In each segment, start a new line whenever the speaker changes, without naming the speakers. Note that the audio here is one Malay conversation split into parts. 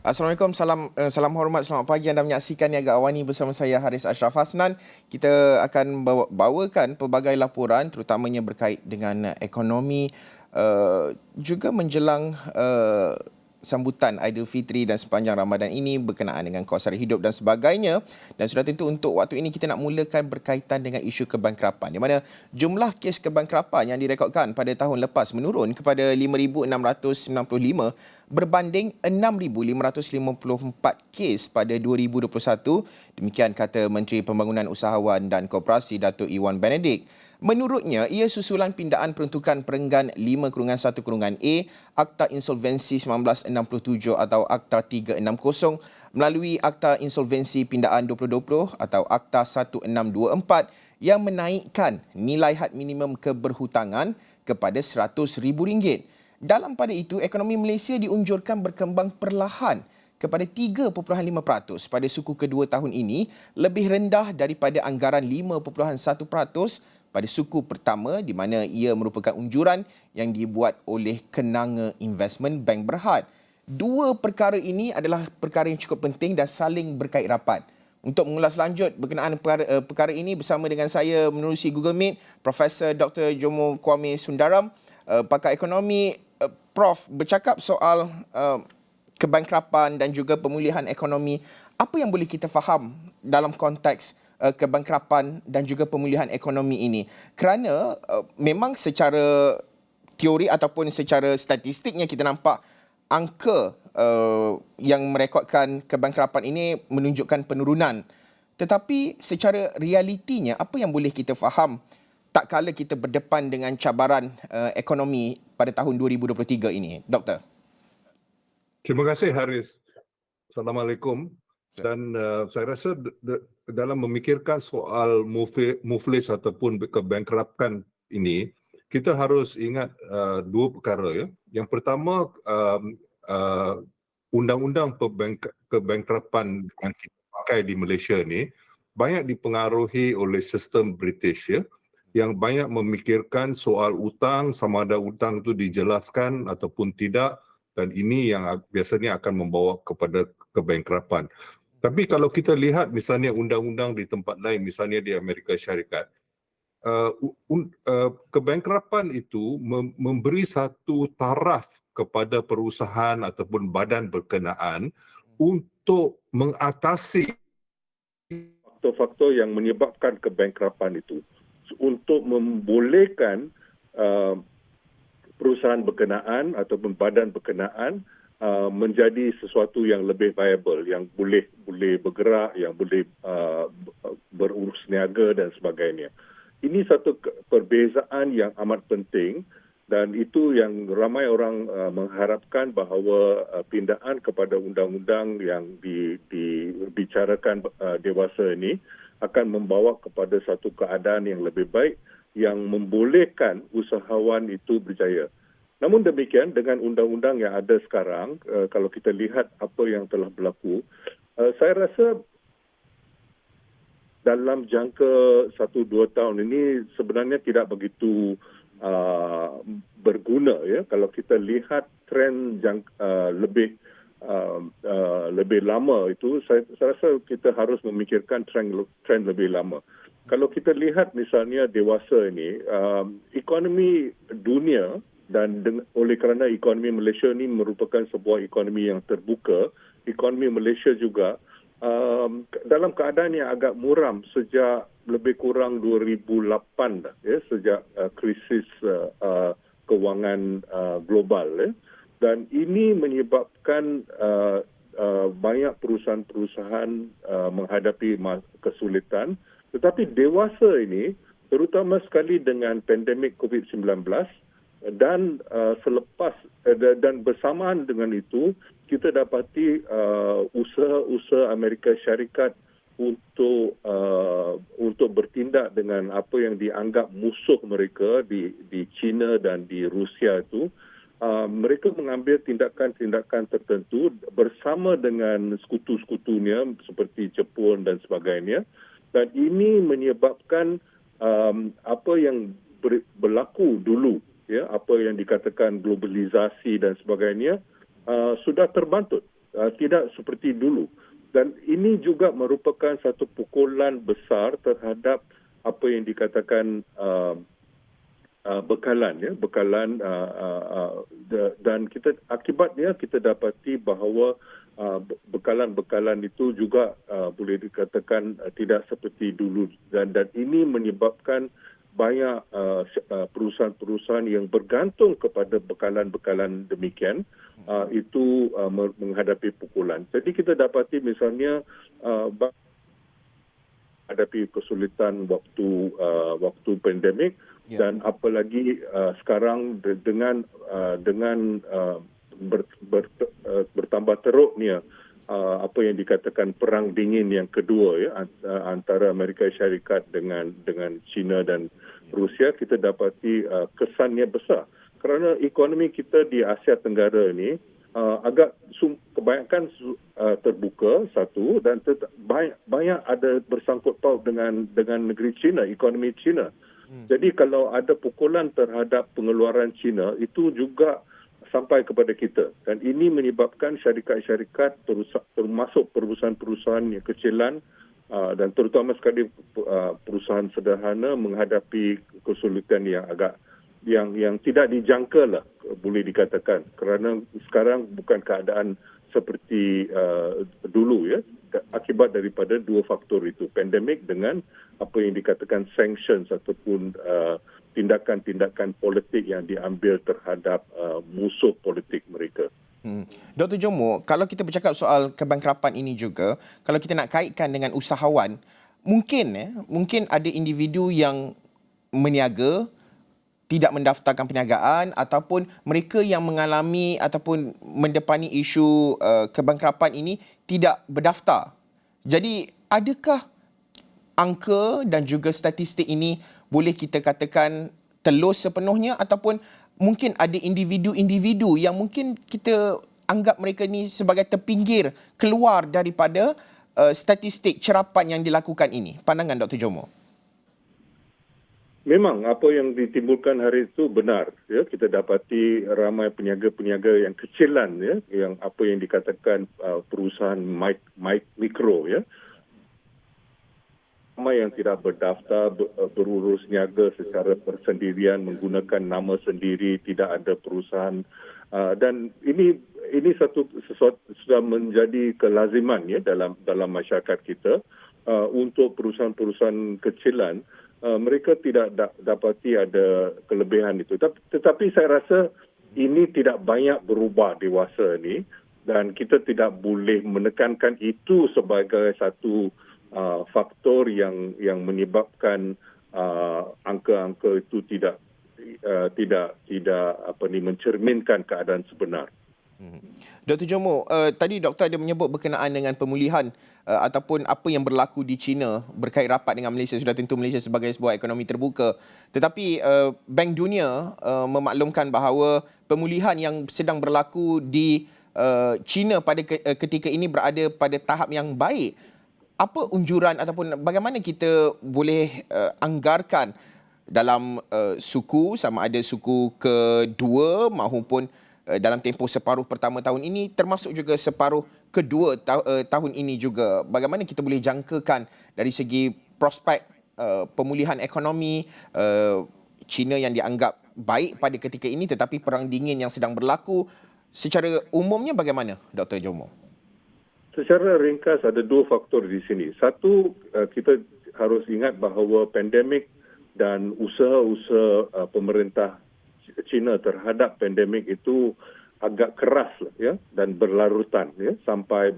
Assalamualaikum, salam hormat, selamat pagi. Anda menyaksikan Niaga Awani bersama saya Haris Ashraf Hasnan. Kita akan bawakan pelbagai laporan terutamanya berkait dengan ekonomi, juga menjelang sambutan Aidilfitri dan sepanjang Ramadan ini berkenaan dengan kos sara hidup dan sebagainya. Dan sudah tentu untuk waktu ini kita nak mulakan berkaitan dengan isu kebankrapan, di mana jumlah kes kebankrapan yang direkodkan pada tahun lepas menurun kepada 5,695 berbanding 6,554 kes pada 2021. Demikian kata Menteri Pembangunan Usahawan dan Koperasi Datuk Iwan Benedict. Menurutnya, ia susulan pindaan peruntukan perenggan 5/1/A Akta Insolvensi 1967 atau Akta 360 melalui Akta Insolvensi Pindaan 2020 atau Akta 1624 yang menaikkan nilai had minimum keberhutangan kepada RM100,000. Dalam pada itu, ekonomi Malaysia diunjurkan berkembang perlahan kepada 3.5% pada suku kedua tahun ini, lebih rendah daripada anggaran 5.1% pada suku pertama, di mana ia merupakan unjuran yang dibuat oleh Kenanga Investment Bank Berhad. Dua perkara ini adalah perkara yang cukup penting dan saling berkait rapat. Untuk mengulas lanjut berkenaan perkara ini bersama dengan saya menerusi Google Meet, Profesor Dr. Jomo Kwame Sundaram, pakar ekonomi. Prof, bercakap soal kebankrapan dan juga pemulihan ekonomi, apa yang boleh kita faham dalam konteks kebankrapan dan juga pemulihan ekonomi ini? Kerana memang secara teori ataupun secara statistiknya kita nampak angka yang merekodkan kebankrapan ini menunjukkan penurunan. Tetapi secara realitinya, apa yang boleh kita faham tak kala kita berdepan dengan cabaran ekonomi pada tahun 2023 ini, Doktor?
Terima kasih Haris. Assalamualaikum. Dan saya rasa dalam memikirkan soal muflis ataupun kebankrapkan ini, kita harus ingat dua perkara. Ya. Yang pertama, undang-undang kebankrapan yang kita pakai di Malaysia ni banyak dipengaruhi oleh sistem British, ya, yang banyak memikirkan soal utang, sama ada utang itu dijelaskan ataupun tidak, dan ini yang biasanya akan membawa kepada kebankrapan. Tapi kalau kita lihat misalnya undang-undang di tempat lain, misalnya di Amerika Syarikat, kebankrapan itu memberi satu taraf kepada perusahaan ataupun badan berkenaan untuk mengatasi faktor-faktor yang menyebabkan kebankrapan itu, untuk membolehkan perusahaan berkenaan ataupun badan berkenaan menjadi sesuatu yang lebih viable, yang boleh bergerak, yang boleh berurus niaga dan sebagainya. Ini satu perbezaan yang amat penting, dan itu yang ramai orang mengharapkan bahawa pindaan kepada undang-undang yang dibicarakan dewasa ini akan membawa kepada satu keadaan yang lebih baik, yang membolehkan usahawan itu berjaya. Namun demikian, dengan undang-undang yang ada sekarang, kalau kita lihat apa yang telah berlaku, saya rasa dalam jangka 1-2 tahun ini sebenarnya tidak begitu berguna. Ya. Kalau kita lihat trend yang lebih lama itu, saya rasa kita harus memikirkan trend lebih lama. Kalau kita lihat misalnya dewasa ini, ekonomi dunia, dan oleh kerana ekonomi Malaysia ini merupakan sebuah ekonomi yang terbuka, ekonomi Malaysia juga dalam keadaan yang agak muram sejak lebih kurang 2008, ya, sejak krisis kewangan global. Ya. Dan ini menyebabkan banyak perusahaan-perusahaan menghadapi kesulitan. Tetapi dewasa ini, terutama sekali dengan pandemik COVID-19 dan selepas dan bersamaan dengan itu, kita dapati usaha-usaha Amerika Syarikat untuk bertindak dengan apa yang dianggap musuh mereka di China dan di Rusia itu. Mereka mengambil tindakan-tindakan tertentu bersama dengan sekutu-sekutunya seperti Jepun dan sebagainya, dan ini menyebabkan apa yang berlaku dulu, ya, apa yang dikatakan globalisasi dan sebagainya, sudah terbantut. tidak seperti dulu. Dan ini juga merupakan satu pukulan besar terhadap apa yang dikatakan bekalan, ya, bekalan dan kita akibatnya kita dapati bahawa bekalan-bekalan itu juga boleh dikatakan tidak seperti dulu, dan ini menyebabkan banyak perusahaan-perusahaan yang bergantung kepada bekalan-bekalan demikian itu menghadapi pukulan. Jadi kita dapati misalnya menghadapi kesulitan waktu pandemik, dan apalagi sekarang dengan bertambah teruknya apa yang dikatakan perang dingin yang kedua, ya, antara Amerika Syarikat dengan China dan Rusia, kita dapati kesannya besar kerana ekonomi kita di Asia Tenggara ini agak kebanyakan terbuka satu, dan banyak ada bersangkut paut dengan negeri China, ekonomi China. Jadi kalau ada pukulan terhadap pengeluaran China, itu juga sampai kepada kita, dan ini menyebabkan syarikat-syarikat termasuk perusahaan-perusahaan yang kecilan dan terutama sekali perusahaan sederhana menghadapi kesulitan yang tidak dijangka lah, boleh dikatakan, kerana sekarang bukan keadaan seperti dulu, ya, akibat daripada dua faktor itu, pandemik dengan apa yang dikatakan sanctions ataupun tindakan-tindakan politik yang diambil terhadap musuh politik mereka.
Dr. Jomo, kalau kita bercakap soal kebangkrapan ini juga, kalau kita nak kaitkan dengan usahawan, mungkin ada individu yang meniaga, tidak mendaftarkan perniagaan, ataupun mereka yang mengalami ataupun mendepani isu kebangkrapan ini tidak berdaftar. Jadi, adakah angka dan juga statistik ini boleh kita katakan telus sepenuhnya, ataupun mungkin ada individu-individu yang mungkin kita anggap mereka ni sebagai terpinggir keluar daripada statistik cerapan yang dilakukan ini? Pandangan Dr. Jomo.
Memang apa yang ditimbulkan hari itu benar, ya, kita dapati ramai peniaga-peniaga yang kecilan, ya, yang apa yang dikatakan perusahaan mikro, ya, ramai yang tidak berdaftar, berurus niaga secara bersendirian menggunakan nama sendiri, tidak ada perusahaan, dan ini sesuatu sudah menjadi kelaziman, ya, dalam masyarakat kita untuk perusahaan-perusahaan kecilan. Mereka tidak dapati ada kelebihan itu. Tetapi saya rasa ini tidak banyak berubah dewasa ini, dan kita tidak boleh menekankan itu sebagai satu faktor yang menyebabkan angka-angka itu tidak mencerminkan keadaan sebenar.
Dr. Jomo, tadi doktor ada menyebut berkenaan dengan pemulihan ataupun apa yang berlaku di China berkait rapat dengan Malaysia. Sudah tentu Malaysia sebagai sebuah ekonomi terbuka. Tetapi Bank Dunia memaklumkan bahawa pemulihan yang sedang berlaku di China pada ketika ini berada pada tahap yang baik. Apa unjuran ataupun bagaimana kita boleh anggarkan dalam suku, sama ada suku kedua maupun dalam tempoh separuh pertama tahun ini, termasuk juga separuh kedua tahun ini juga. Bagaimana kita boleh jangkakan dari segi prospek pemulihan ekonomi China yang dianggap baik pada ketika ini, tetapi perang dingin yang sedang berlaku secara umumnya bagaimana, Dr. Jomo?
Secara ringkas ada dua faktor di sini. Satu, kita harus ingat bahawa pandemik dan usaha-usaha pemerintah China terhadap pandemik itu agak keras, ya, dan berlarutan, ya, sampai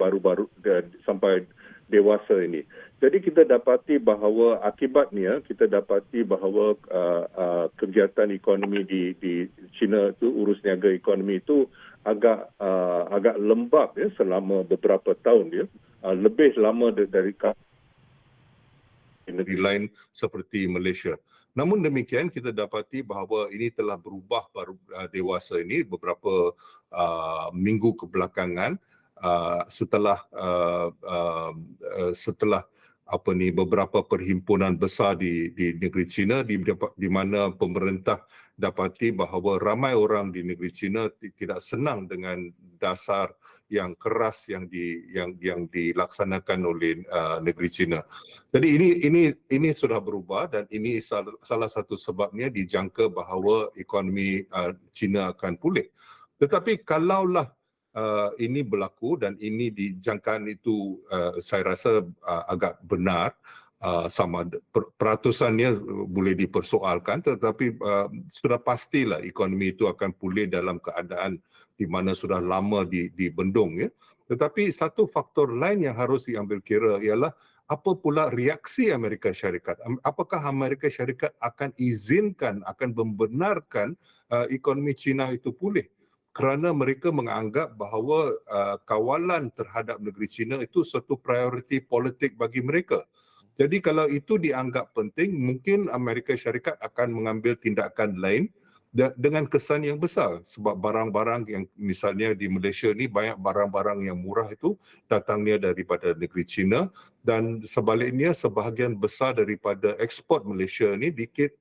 sampai dewasa ini. Jadi kita dapati bahawa akibatnya kegiatan ekonomi di China itu, urus niaga ekonomi itu agak lembab, ya, selama beberapa tahun, ya, lebih lama dari negeri lain seperti Malaysia. Namun demikian, kita dapati bahawa ini telah berubah baru dewasa ini beberapa minggu kebelakangan setelah beberapa perhimpunan besar di negeri China di mana pemerintah dapati bahawa ramai orang di negeri China tidak senang dengan dasar
yang keras yang dilaksanakan oleh negeri China. Jadi ini sudah berubah dan ini salah satu sebabnya dijangka bahawa ekonomi China akan pulih. Tetapi kalaulah ini berlaku dan ini dijangkaan itu saya rasa agak benar, sama peratusannya boleh dipersoalkan, tetapi sudah pastilah ekonomi itu akan pulih dalam keadaan di mana sudah lama dibendung, ya. Tetapi satu faktor lain yang harus diambil kira ialah apa pula reaksi Amerika Syarikat. Apakah Amerika Syarikat akan izinkan, akan membenarkan ekonomi China itu pulih? Kerana mereka menganggap bahawa kawalan terhadap negeri China itu satu prioriti politik bagi mereka. Jadi kalau itu dianggap penting, mungkin Amerika Syarikat akan mengambil tindakan lain dengan kesan yang besar. Sebab barang-barang yang misalnya di Malaysia ni banyak barang-barang yang murah itu datangnya daripada negeri China, dan sebaliknya sebahagian besar daripada ekspor Malaysia ni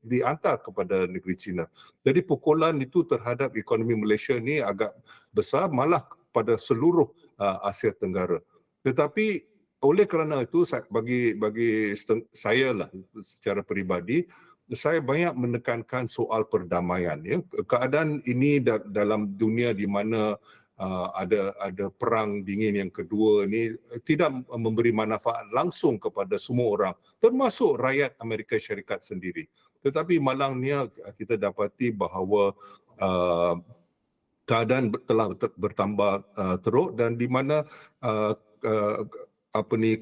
dihantar kepada negeri China. Jadi pukulan itu terhadap ekonomi Malaysia ni agak besar, malah pada seluruh Asia Tenggara. Tetapi oleh kerana itu bagi saya lah secara peribadi, saya banyak menekankan soal perdamaian, ya. Keadaan ini dalam dunia di mana ada perang dingin yang kedua ni tidak memberi manfaat langsung kepada semua orang, termasuk rakyat Amerika Syarikat sendiri. Tetapi malangnya kita dapati bahawa keadaan telah bertambah teruk, dan di mana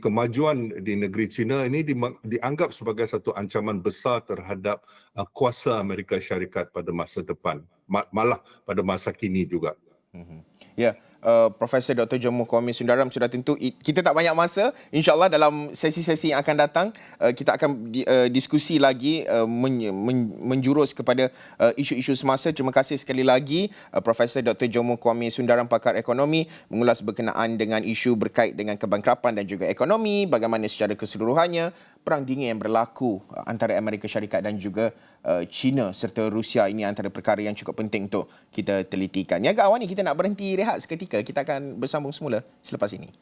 kemajuan di negeri China ini dianggap sebagai satu ancaman besar terhadap kuasa Amerika Syarikat pada masa depan, malah pada masa kini juga.
Ya, Profesor Dr. John Muhammad Sundaram, sudah tentu kita tak banyak masa. InsyaAllah dalam sesi-sesi yang akan datang, kita akan diskusi lagi menjurus kepada isu-isu semasa. Terima kasih sekali lagi Profesor Dr. John Muhammad Sundaram, pakar ekonomi, mengulas berkenaan dengan isu berkait dengan kebangkrapan dan juga ekonomi, bagaimana secara keseluruhannya perang dingin yang berlaku antara Amerika Syarikat dan juga China serta Rusia ini antara perkara yang cukup penting untuk kita telitikan. Niaga awal ni kita nak berhenti rehat seketika. Kita akan bersambung semula selepas ini.